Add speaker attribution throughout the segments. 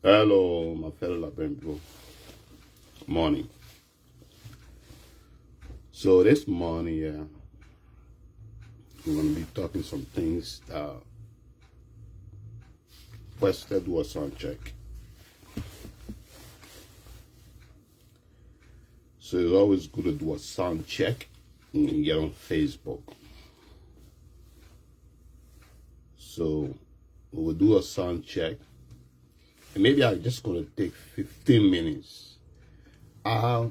Speaker 1: Hello, my fellow Liberian people. Morning. So this morning, we're going to be talking some things. First, let's do a sound check. So it's always good to do a sound check when you get on Facebook. So we will do a sound check. And maybe I'm just going to take 15 minutes. I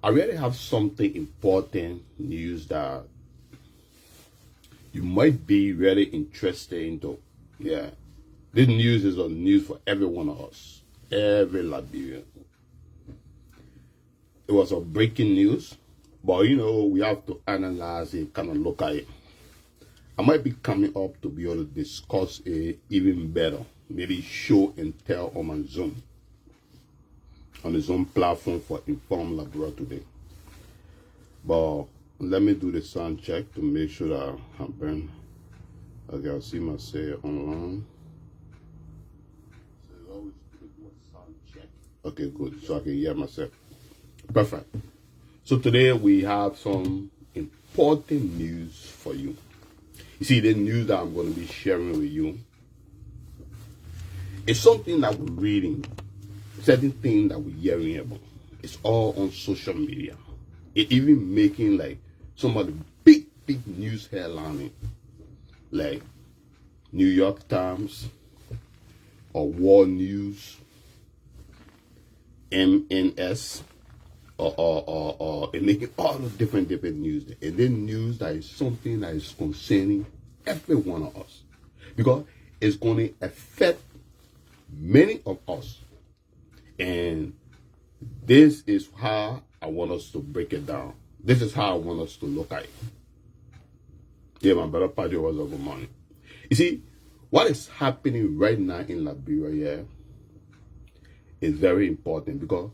Speaker 1: really have something important news that you might be really interested into. Yeah. This news is on news for every one of us, every Liberian. It was a breaking news, but we have to analyze it, kind of look at it. I might be coming up to be able to discuss it even better, maybe show and tell on my Zoom, on the Zoom platform for Inform Liberian today. But let me do the sound check to make sure that I'm been. Okay, I'll see myself online. So it's always good to do a sound check. Okay, good. So I can hear myself. Perfect. So today we have some important news for you. You see, the news that I'm going to be sharing with you is something that we're reading, certain things that we're hearing about. It's all on social media. It even making like some of the big news headlines, like New York Times or World News, MNS, or making all the different news. And then news that is something that is concerning every one of us. Because it's going to affect many of us. And this is how I want us to break it down. This is how I want us to look at it. Yeah, my brother Padre was over morning. You see, what is happening right now in Liberia is very important, because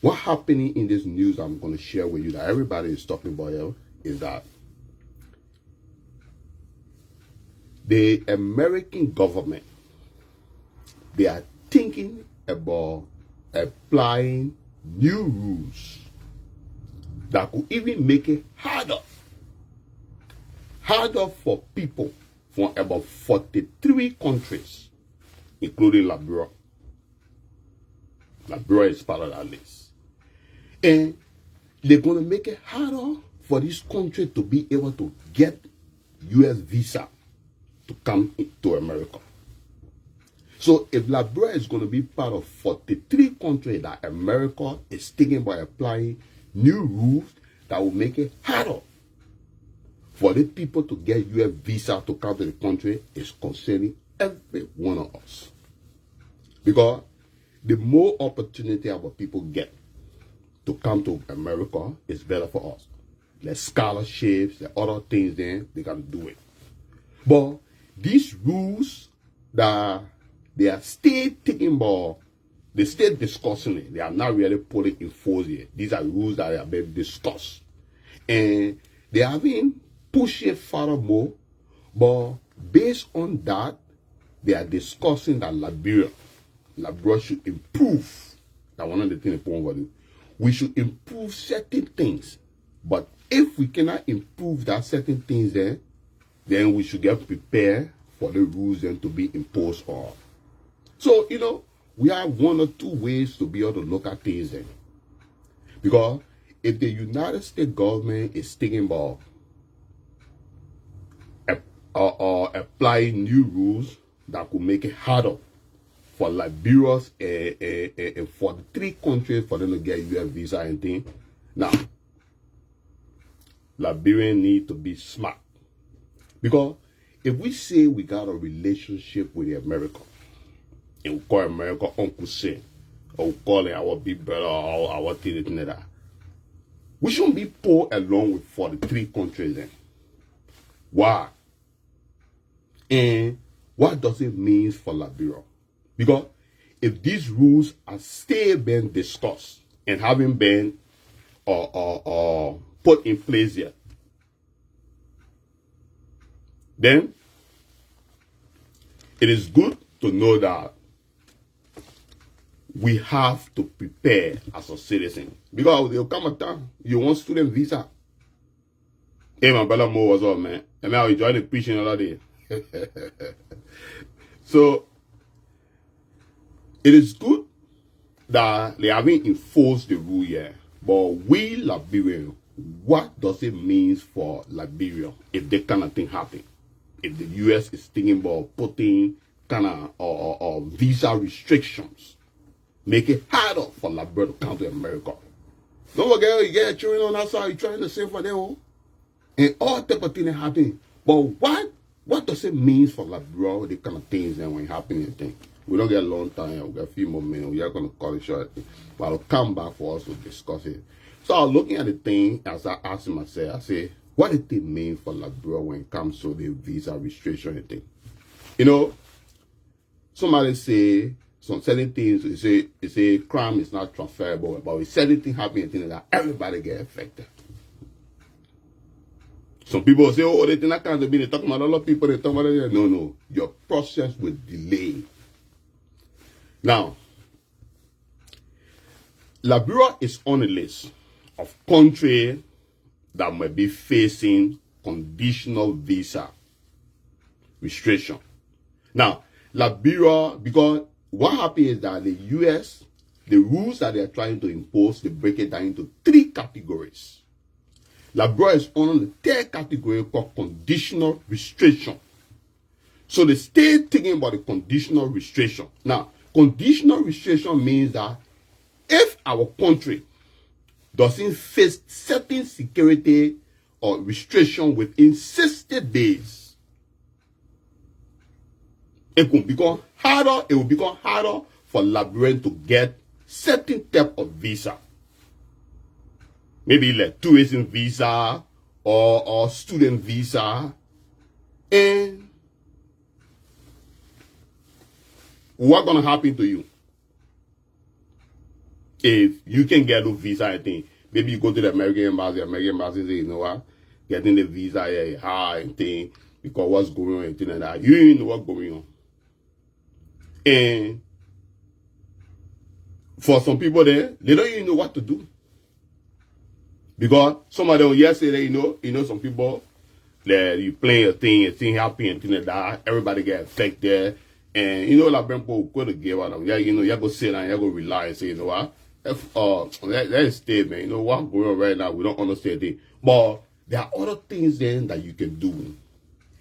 Speaker 1: what's happening in this news I'm going to share with you that everybody is talking about here is that the American government, they are thinking about applying new rules that could even make it harder for people from about 43 countries, including Liberia. Liberia is part of that list. And they're going to make it harder for this country to be able to get U.S. visa to come to America. So if Liberia is going to be part of 43 countries that America is thinking about applying new rules that will make it harder for the people to get U.S. visa to come to the country, is concerning every one of us. Because the more opportunity our people get to come to America, is better for us. The scholarships, the other things, then they can do it. But these rules that they are still thinking about, they still discussing it. They are not really putting in force yet. These are rules that have been discussed. And they have been pushed it furthermore. But based on that, they are discussing that Liberia should improve. That's one of the things important. We should improve certain things. But if we cannot improve that certain things then we should get prepared for the rules then to be imposed on. So, we have one or two ways to be able to look at things then. Because if the United States government is thinking about applying new rules that could make it harder for Liberians and for the 3 countries for them to get U.S. visa and things. Now, Liberians need to be smart. Because if we say we got a relationship with America, and we call America Uncle Sam, or we call it our big brother, or our thing like that, we shouldn't be pulled along with 43 countries then. Why? And what does it mean for Liberia? Because if these rules are still being discussed and haven't been put in place yet, then it is good to know that we have to prepare as a citizen. Because there will come a time you want student visa. Hey, my brother Mo, what's up, man? I mean, I enjoy the preaching the other day. So, it is good that they haven't enforced the rule yet. But we, Liberians, what does it mean for Liberia if that kind of thing happen? If the U.S. is thinking about putting kind of visa restrictions, make it harder for Liberia to come to America. Don't forget, you get children on outside, you're trying to save for them. And all type of things happen. But what does it mean for Liberia, the kind of things that when it happen? We don't get a long time, we got a few more minutes, we are going to call it short. But I'll come back for us to discuss it. So I was looking at the thing as I asked myself, I say, what did it mean for Liberia when it comes to the visa restriction thing? You know, somebody say some certain things, they say crime is not transferable, but with certain things happening, things like that, everybody get affected. Some people say, oh, they think that can't be, they talk about a lot of people, they talk about it. No, your process will delay. Now, Liberia is on a list of countries that might be facing conditional visa restriction. Now, Liberia, because what happens is that the U.S., the rules that they're trying to impose, they break it down into 3 categories. Liberia is on the 3rd category called conditional restriction. So they stay thinking about the conditional restriction. Now, conditional restriction means that if our country doesn't face certain security or restriction within 60 days, it will become harder for Liberians to get certain type of visa. Maybe like tourism visa or student visa. And what's going to happen to you? If you can get a visa, I think, maybe you go to the American embassy say, you know what, getting the visa here is hard and thing, because what's going on and thing like that. You didn't know what's going on. And for some people there, they don't even know what to do. Because some of them yesterday, you know, some people that you playing a thing happy and thing like that, everybody get affected. And you know, like people go to give out them. Yeah, you know, you go sit down, you go rely and say, you know what? That is statement, you know, what's going on right now, we don't understand it. But there are other things then that you can do.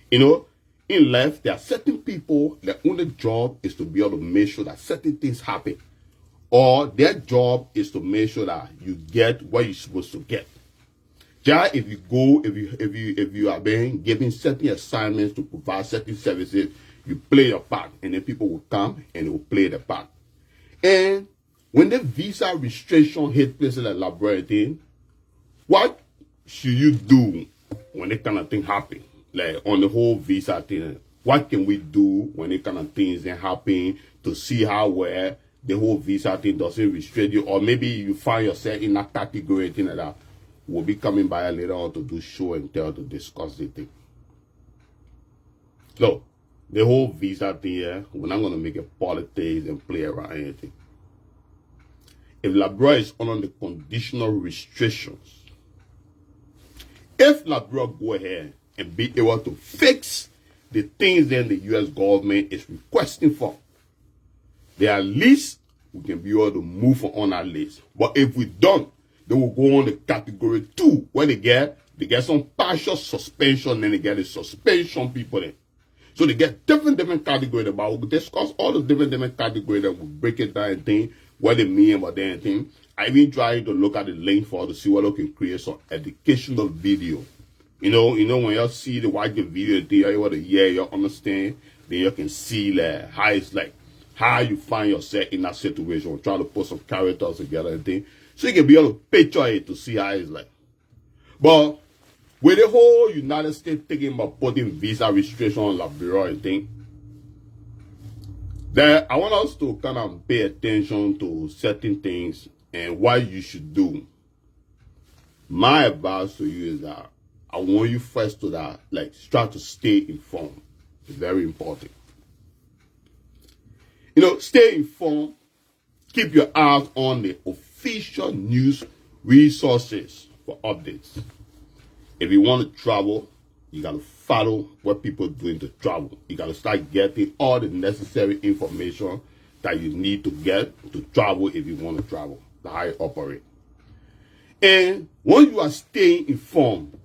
Speaker 1: You know, in life, there are certain people, their only job is to be able to make sure that certain things happen. Or their job is to make sure that you get what you're supposed to get. Just if you are being given certain assignments to provide certain services, you play your part, and then people will come and they will play the part. And when the visa restriction hit places like Liberia, what should you do when that kind of thing happen? Like on the whole visa thing, what can we do when that kind of things happen to see how well the whole visa thing doesn't restrict you, or maybe you find yourself in a category thing like that? We'll be coming by later on to do show and tell to discuss the thing. So the whole visa thing, we're not gonna make it politics and play around anything. If Liberia is under the conditional restrictions, if Liberia go ahead and be able to fix the things then the U.S. government is requesting for, then at least we can be able to move on our list. But if we don't, they will go on the category 2, where they get some partial suspension, then they get the suspension people then. So they get different categories, but we'll discuss all the different categories that will break it down and think what they mean about that thing. I even try to look at the link for to see what I can create some educational video. You know, when you see the watch the video, you want to hear, you understand, then you can see like how it's like, how you find yourself in that situation. Try to put some characters together and things, so you can be able to picture it to see how it's like. But with the whole United States thinking about putting visa restriction on Liberia and thing, then I want us to kind of pay attention to certain things and what you should do. My advice to you is that I want you first to that, like, try to stay informed. It's very important. Stay informed. Keep your eyes on the official news resources for updates. If you want to travel, you got to follow what people are doing to travel. You got to start getting all the necessary information that you need to get to travel if you want to travel, how you operate. And when you are staying informed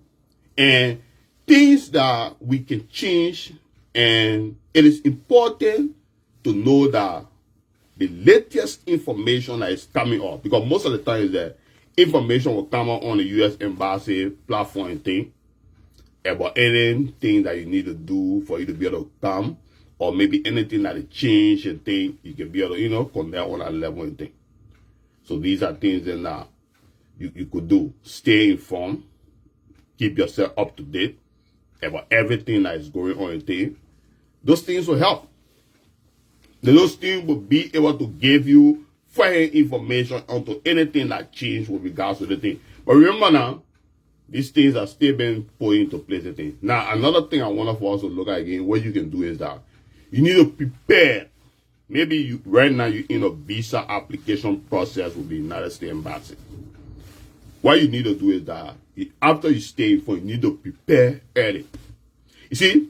Speaker 1: and things that we can change, and it is important to know that the latest information that is coming up, because most of the time is that information will come up on the U.S. Embassy platform and thing about anything that you need to do for you to be able to come, or maybe anything that is changed and thing, you can be able to, connect on that level and thing. So these are things that you could do. Stay informed, keep yourself up to date about everything that is going on and thing. Those things will help. Those things will be able to give you fair information onto anything that changed with regards to the thing. But remember now, these things are still being put into place. Now, another thing I want for us to look at again, what you can do is that you need to prepare. Maybe right now you're in a visa application process with the United States Embassy. What you need to do is that after you stay informed, you need to prepare early. You see,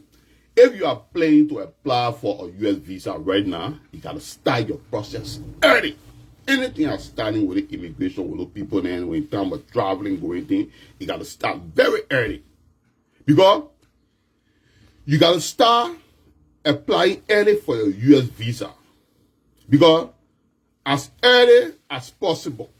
Speaker 1: if you are planning to apply for a U.S. visa right now, you got to start your process early. Anything that's starting with the immigration, with the people, then when it comes to traveling, going thing, you got to start very early. Because you got to start applying early for your U.S. visa. Because as early as possible.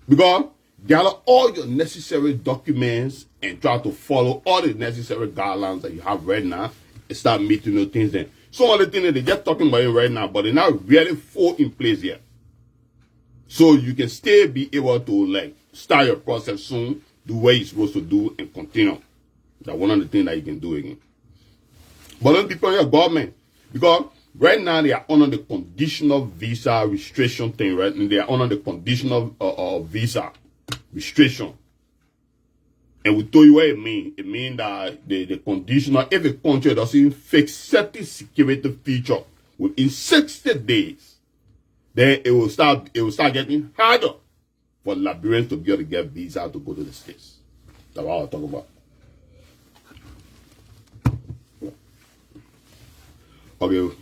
Speaker 1: Because gather all your necessary documents and try to follow all the necessary guidelines that you have right now and start meeting those things then. Some of the things that they're just talking about it right now, but they're not really full in place yet. So you can still be able to start your process soon, do what you're supposed to do and continue. That's one of the things that you can do again. But don't depend on your government. Because right now they are under the conditional visa restriction thing, right? And they are under the conditional visa restriction. And we told you what it means. It means that the conditional, if a country doesn't fix certain security feature within 60 days, then it will start getting harder for Liberians to be able to get visa to go to the States. That's what I'll talk about. Okay.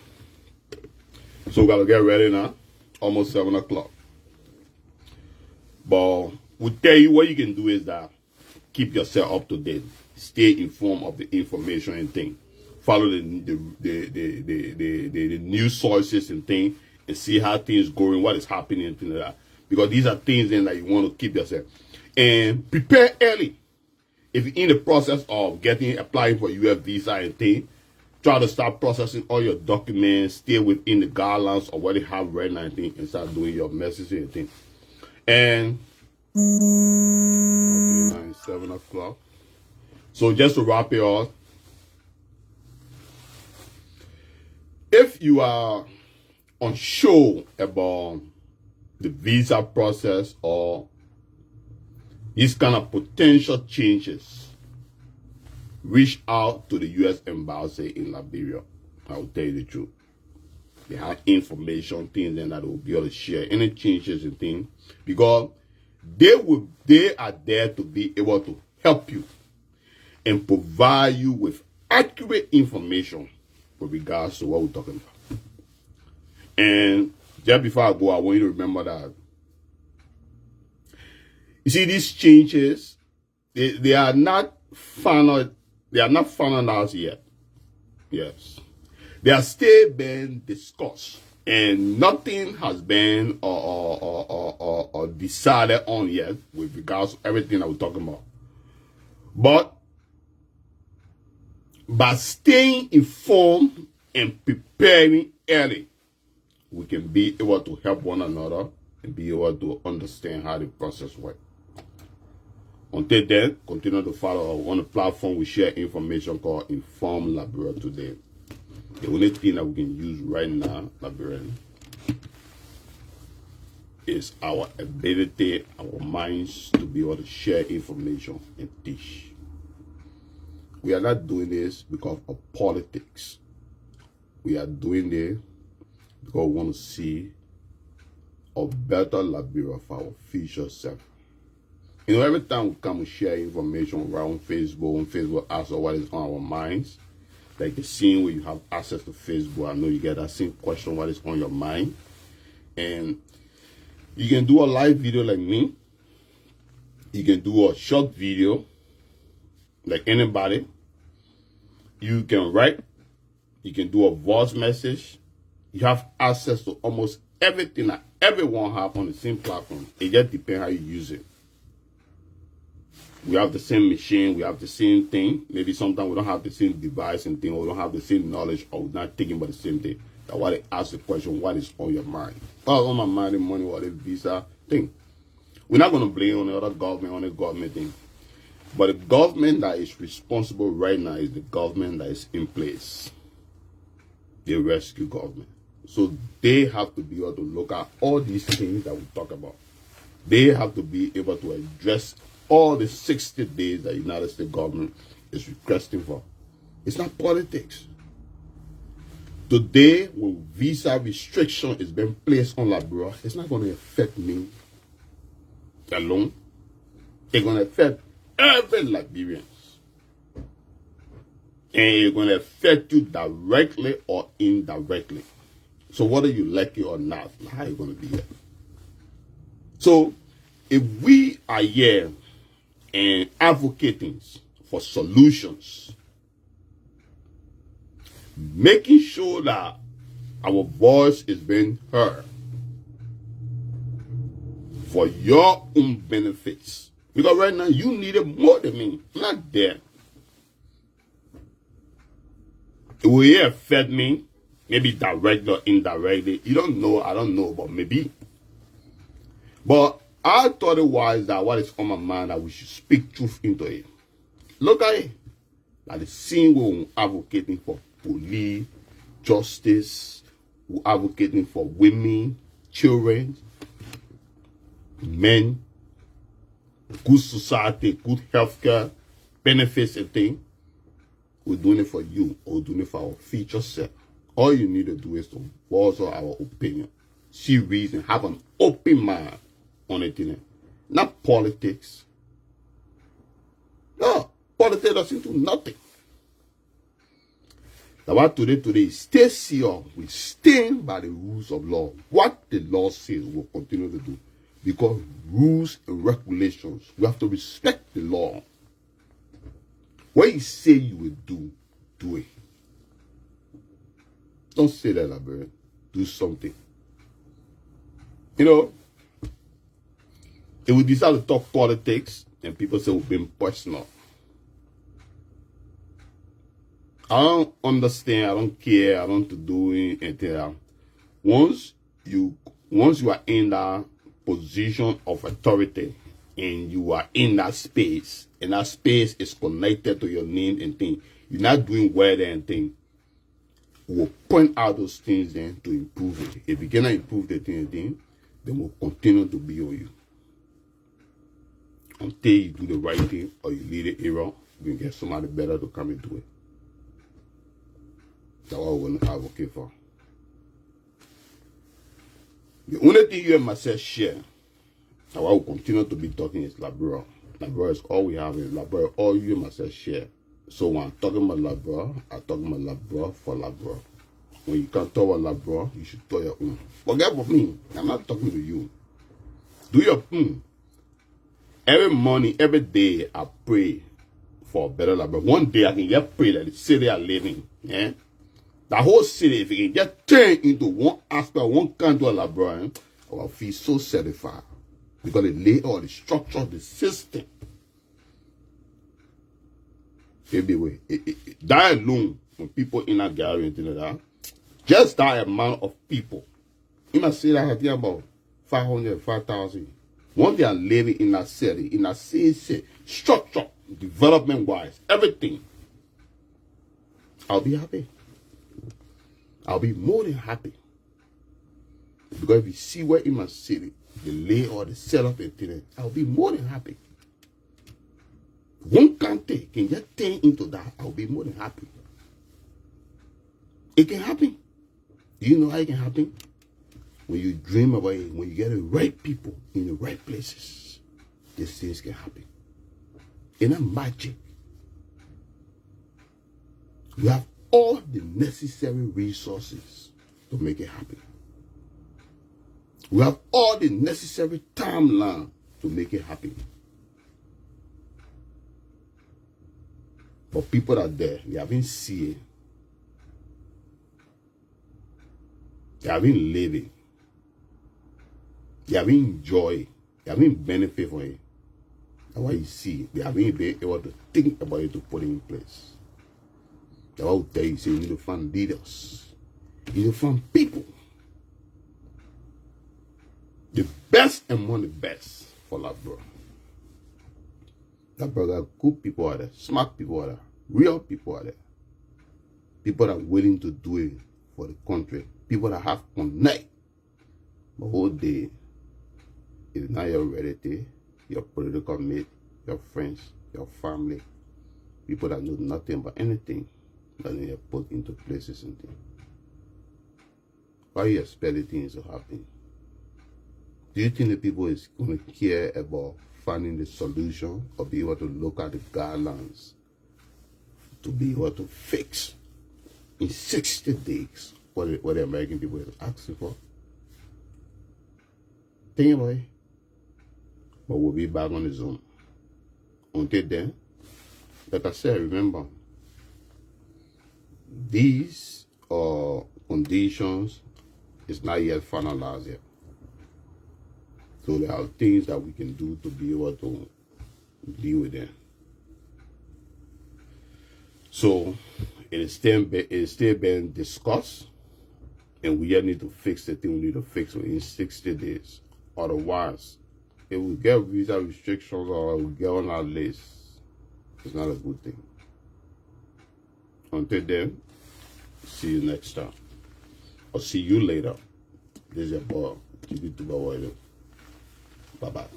Speaker 1: So we gotta get ready now. Almost 7 o'clock. But we'll tell you what you can do is that keep yourself up to date. Stay informed of the information and things. Follow the news sources and things and see how things going, what is happening and things like that. Because these are things then that you want to keep yourself. And prepare early. If you're in the process of applying for US visa and things, try to start processing all your documents, stay within the guidelines of what they have right now and start doing your messaging and things. And okay, 7 o'clock. So just to wrap it up, if you are unsure about the visa process or these kind of potential changes, reach out to the U.S. Embassy in Liberia. I will tell you the truth. They have information, things and that will be able to share any changes and things, because they are there to be able to help you and provide you with accurate information with regards to what we're talking about. And just before I go, I want you to remember that you see these changes, they are not final. They are not finalized yet. Yes. They are still being discussed. And nothing has been or decided on yet with regards to everything that we're talking about. But by staying informed and preparing early, we can be able to help one another and be able to understand how the process works. Until then, continue to follow on the platform. We share information called Inform Liberia Today. The only thing that we can use right now, Liberian, is our ability, our minds to be able to share information and teach. We are not doing this because of politics. We are doing this because we want to see a better Liberia for our future self. You know, every time we come and share information around Facebook, and Facebook asks us what is on our minds, like the scene where you have access to Facebook, I know you get that same question, what is on your mind. And you can do a live video like me. You can do a short video like anybody. You can write. You can do a voice message. You have access to almost everything that everyone have on the same platform. It just depends how you use it. We have the same machine. We have the same thing. Maybe sometimes we don't have the same device and thing, or we don't have the same knowledge, or we're not thinking about the same thing. That's why they ask the question, what is on your mind? What's on my mind, the money, or the visa thing. We're not going to blame on the other government, on the government thing. But the government that is responsible right now is the government that is in place. The rescue government. So they have to be able to look at all these things that we talk about. They have to be able to address all the 60 days that the United States government is requesting for. It's not politics. Today, when visa restriction is being placed on Liberia, it's not going to affect me alone. It's going to affect every Liberian. And it's going to affect you directly or indirectly. So whether you like it or not, how are you going to be here? So if we are here and advocating for solutions, making sure that our voice is being heard for your own benefits. Because right now you need it more than me. I'm not there. It will affect me, maybe directly or indirectly. You don't know, I don't know, but maybe. But I thought it was that what is on my mind, that we should speak truth into it. Look at it. Like the scene where we're advocating for police, justice, we're advocating for women, children, men, good society, good healthcare, benefits and things. We're doing it for you, or we're doing it for our future self. All you need to do is to voice our opinion, see reason, have an open mind on it. Not politics. No, politics doesn't do nothing. That's why today, stay serious. We stand by the rules of law. What the law says, we'll continue to do. Because rules and regulations, we have to respect the law. What you say you will do, do it. Don't say that, Liberian. Do something. You know, if we decide to talk politics, and people say we're being personal, I don't understand, I don't care, I don't do anything. Once you are in that position of authority, and you are in that space, and that space is connected to your name and thing, you're not doing well and thing, we'll point out those things then to improve it. If you cannot improve the thing, then we'll continue to be on you. Until you do the right thing or you lead it error, you can get somebody better to come and do it. That's what we're going to advocate for. The only thing you and myself share, that's why we'll continue to be talking, is Liberia. Liberia is all we have in Liberia. All you and myself share. So when I'm talking about Liberia, I'm talking about Liberia for Liberia. When you can't talk about Liberia, you should talk your own. Forget about me. I'm not talking to you. Do your own. Every morning, every day, I pray for a better Liberia. One day, I can just pray that the city I live in, the whole city, if it can just turn into one aspect, one country of Liberia, I will feel so satisfied. Because they lay all the structure, the system. Anyway, that alone, when people in that gallery and things like that, just that amount of people, you must say that I think about 500, 5,000. Once they are living in that city, in that city, structure, development-wise, everything, I'll be happy. I'll be more than happy. Because if you see where in my city, they lay all the setup and things, I'll be more than happy. One country can just turn into that, I'll be more than happy. It can happen. Do you know how it can happen? When you dream about it, when you get the right people in the right places, these things can happen. It's not magic. We have all the necessary resources to make it happen. We have all the necessary timeline to make it happen. But people are there, they haven't seen it. They haven't lived it. They haven't enjoyed it. They haven't benefited from it. That's why you see it. They haven't been able to think about it to put it in place. That's why I tell you, say you need to find leaders. You need to find people. The best among the best for that bro. That brother, good people are there, smart people are there, real people are there. People that are willing to do it for the country. People that have connect. The whole day, if not your relative, your political mate, your friends, your family, people that know nothing about anything, that they are put into places and things. How you expect the things to happen? Do you think the people is going to care about finding the solution or be able to look at the guidelines to be able to fix in 60 days what the American people is asking for? Think about it. But we'll be back on the Zoom. Until then, like I said, remember, these conditions is not yet finalized yet. So there are things that we can do to be able to deal with them. So it is still being discussed, and we just need to fix the thing we need to fix within 60 days. Otherwise, if we get visa restrictions or we get on our list, it's not a good thing. Until then, see you next time. Or see you later. This is your boy, Bye-bye.